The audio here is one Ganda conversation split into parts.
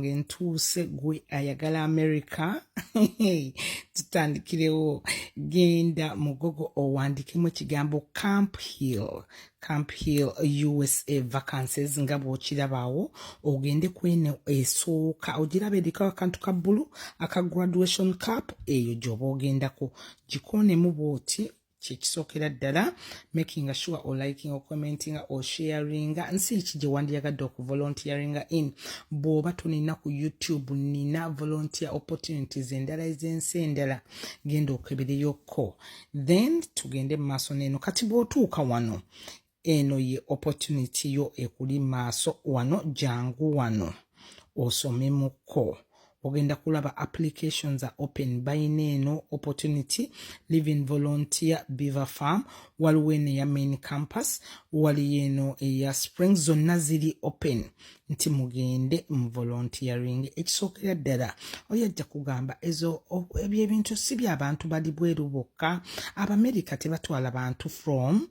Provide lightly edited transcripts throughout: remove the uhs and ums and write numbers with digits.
Ntuuse gwe ayagala America tutandikirewo genda mugogo owandikemu ekigambo Camp Hill USA vacancies nga bw'okirabawo ogende kweno esooka ogirabe eriko akantu ka bbulu aka graduation cap eyo gy'oba ogendako gikoonemu bw'oti kisookera ddala making sure or liking or commenting or sharing nsi ki gye wandiyagadde okuvolunteeringa in bw'oba tonina ku YouTube nina volunteer opportunities endala ez'ensi endala genda okebereyoko then tugende mu maaso n'eno kati bw'otuuka wano eno ye opportunity yo ekuli maaso wano jangu wano osomemuko ogenda kulaba applications are open by neno opportunity living volunteer Beaver Farm waliwo eno ya main campus wali eno eya Springs zonna ziri open nti mugende mu volunteering ekisookera ddala oyajja kugamba ezo ebyo ebintu si by'abantu bali bweru bokka Abamerika tebatwala bantu from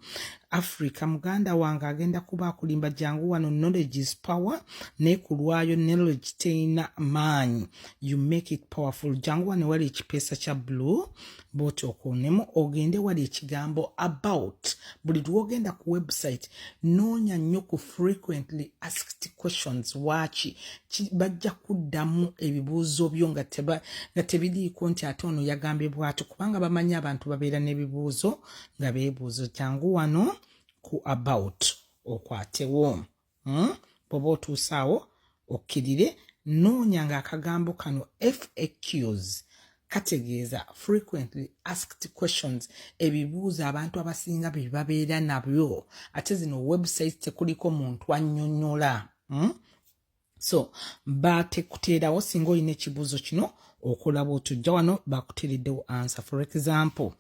Africa muganda wange agenda kuba akulimba jangu wano knowledge is power nekulwayo knowledge teina maanyi you make it powerful jangu wano wali ekipeesa kya blue bw'oti okoonemu ogende wali ekigambo about buli lw'ogenda ku website noonya nnyo ku frequently asked questions waaki bajja kuddamu ebibuuzo byo nga tebiriiko nti ate ono yagambye bw'atyo kubanga bamanyi abantu babeera n'ebibuuzo nga beebuuzo jangu wano ku about okwatewo bw'oba otuusaawo okkirire noonya ng'akagambo kano FAQs kategeeza frequently asked questions ebibuuzo abantu abasinga bye babeera nabyo ate zino website tekuliko muntu annyonnyola so batekuteerawo singa olina ekibuuzo kino okulaba otujja wano bakuteereddewo answer for example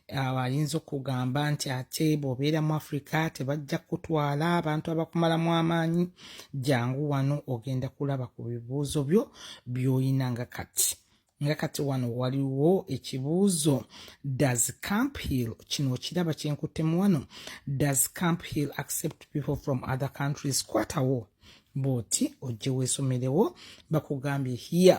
ayinza okugamba nti ate bw'obeera mu Africa tebajja kutwala abantu abakumalamu amaanyi jangu wano ogenda kulaba ku bibuuzo byo by'oyina nga kati wano waliwo ekibuuzo does Camp Hill kino okiraba kyenkuttemu wano does Camp Hill accept people from other countries kwatawo bw'oti ojje weesomerewo bakugambye here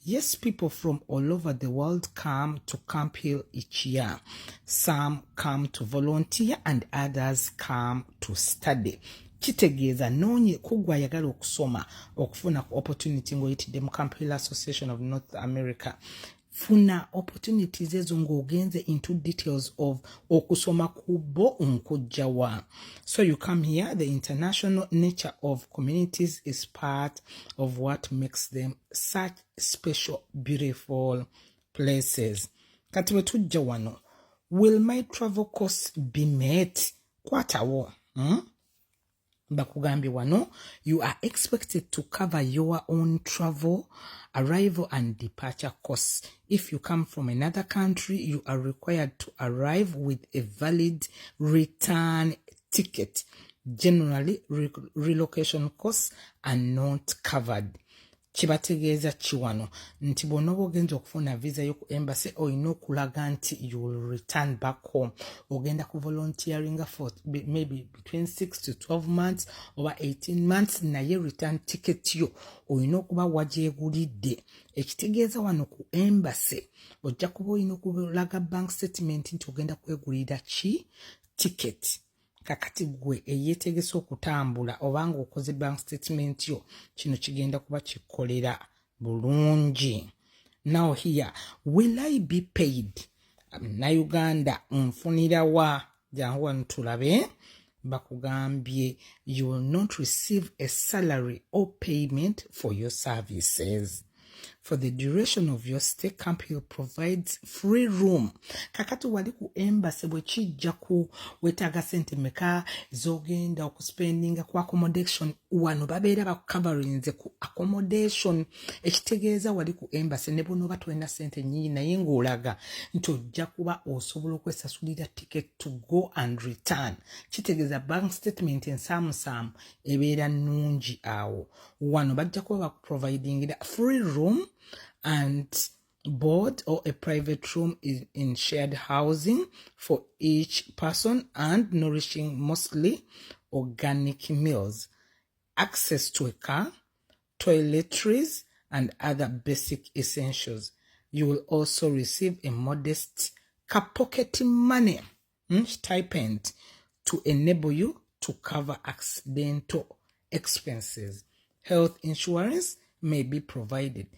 yes, people from all over the world come to Camp Hill each year. Some come to volunteer and others come to study. Kitegeeza noonye kugwa ayagala okusoma okufuna ku opportunity ng'oyitidde mu Camp Hill Association of North America. Funa opportunities ezo ng'ogenze into details of okusoma kubo nkujjawa. So you come here, the international nature of communities is part of what makes them such special, beautiful places. Kati wetujja wano, will my travel costs be met? Kwatawo. Bakugambye wano, you are expected to cover your own travel, arrival and departure costs. If you come from another country, you are required to arrive with a valid return ticket. Generally, relocation costs are not covered. Kibategeeza kiwano nti bw'onooba ogenza okufuna visa y'oku embassy olina okulaga nti you will return back home ogenda ku volunteering for maybe between 6 to 12 months oba 18 months naye return ticket yo olina okuba wagyegulidde ekitegeeza wano ku embassy ojja kuba olina okulaga bank statement nti ogenda kwegulira ki ticket kakati gwe eyeetegese okutambula obanga okoze bank statement yo kino kigenda kuba kikolera bulungi. Now here, will I be paid? Na Uganda nfunira wa jangu wano tulabe bakugambye you will not receive a salary or payment for your services. For the duration of your stay, Camp Hill provides free room. Kakati wali ku embassy bwe kijja ku wetaaga sente meka zogenda okuspendinga ku accommodation wano babeera bakukavarinze ku accommodation ekitegeeza wali ku embassy ne bw'onooba tolina sente nnyingi naye ng'olaga nti ojja kuba osobola okwesasulira ticket to go and return. Kitegeeza bank statement ensaamusaamu ebeera nnungi awo. Wano bajja kuba bakuprovidingira free room and board or a private room is in shared housing for each person and nourishing mostly organic meals, access to a car, toiletries and other basic essentials. You will also receive a modest pocket money stipend to enable you to cover accidental expenses. Health insurance may be provided.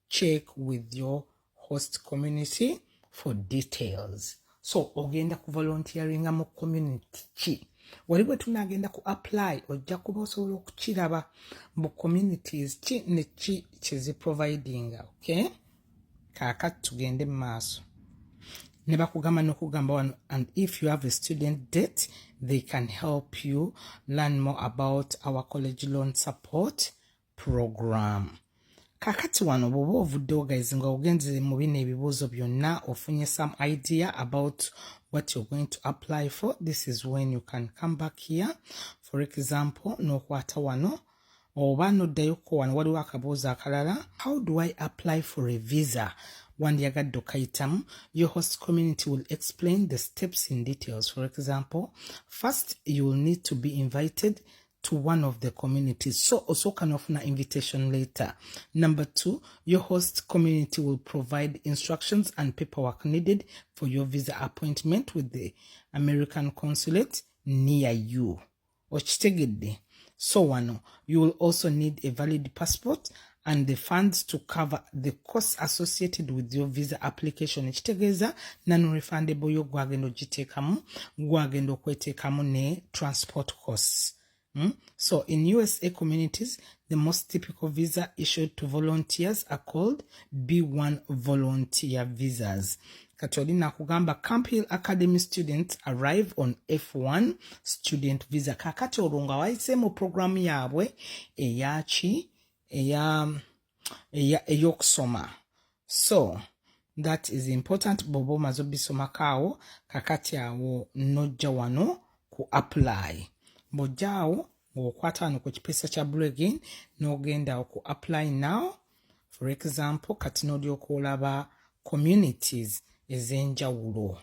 Check with your host community for details. So ogenda ku volunteeringa mu community ki wali bwe tunagenda ku apply ojja kuba osobola okukiraba mu communities ki ne ki kizi providing. Okay, kaakati tugende mu maaso ne bakugamba n'okugamba wano, and if you have a student debt they can help you learn more about our college loan support program. Kakati wano bw'oba ovuddewo guys nga ogenze mu bino ebibuuzo byonna ofunye some idea about what you're going to apply for, this is when you can come back here. For example, n'okwata wano oba noddayoko wano waliwo akabuuzo akalala, how do I apply for a visa? Wandyagadde okayitamu. Your host community will explain the steps in details. For example, first you will need to be invited to one of the communities. So also can offer an invitation later. Number 2, your host community will provide instructions and paperwork needed for your visa appointment with the American consulate near you. Okitegedde. So one, you will also need a valid passport and the funds to cover the costs associated with your visa application. Ekitegeeza non-refundable yo gwagenda ogiteekamu, gwagenda okweteekamu ne transport costs. So in USA communities, the most typical visa issued to volunteers are called B1 volunteer visas. Katoli nakugamba Camp Hill Academy students arrive on F1 student visa. Kakati olunga waise mu program yaabwe eyokusoma. So that is important. Bobo mazo bisoma kawo kakati awo nojja wano ku apply. Bojjaawo ng'okwata wano ku kipeesa kya blue again n'ogenda ku apply now. For example, kati n'olyoka olaba communities ez'enjawulo.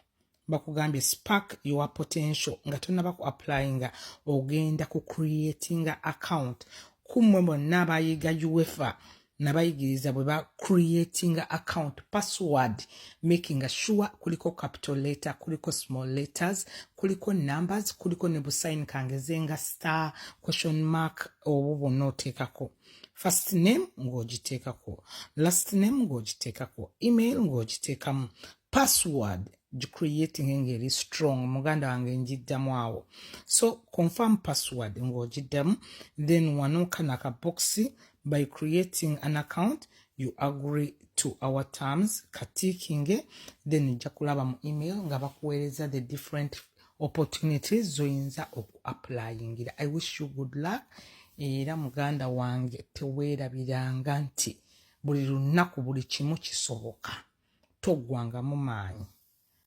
Bakugambye spark your potential nga tonnaba ku applyinga ogenda ku creatinga account. Kummwe bonna abayiga UEFA nabayigiriza bwe ba creating account password, making sure kuliko capital letter, kuliko small letters, kuliko numbers, kuliko ne busign kangezenga star, question mark obubo notekako. First name ng'ogiteekako, last name ng'ogiteekako, email ng'ogiteekamu, password creating engeri strong muganda wange njiddamu awo. So confirm password ng'ogiddamu, then wanoka naka boxi. By creating an account, you agree to our terms. Katikinge, then nja kulaba mu email nga bakuweereza the different opportunities zoyinza oku-applyingira. I wish you good luck. Era muganda wange teweerabiranga nti buli lunaku buli kimu kisoboka. Toggwanga mu maanyi.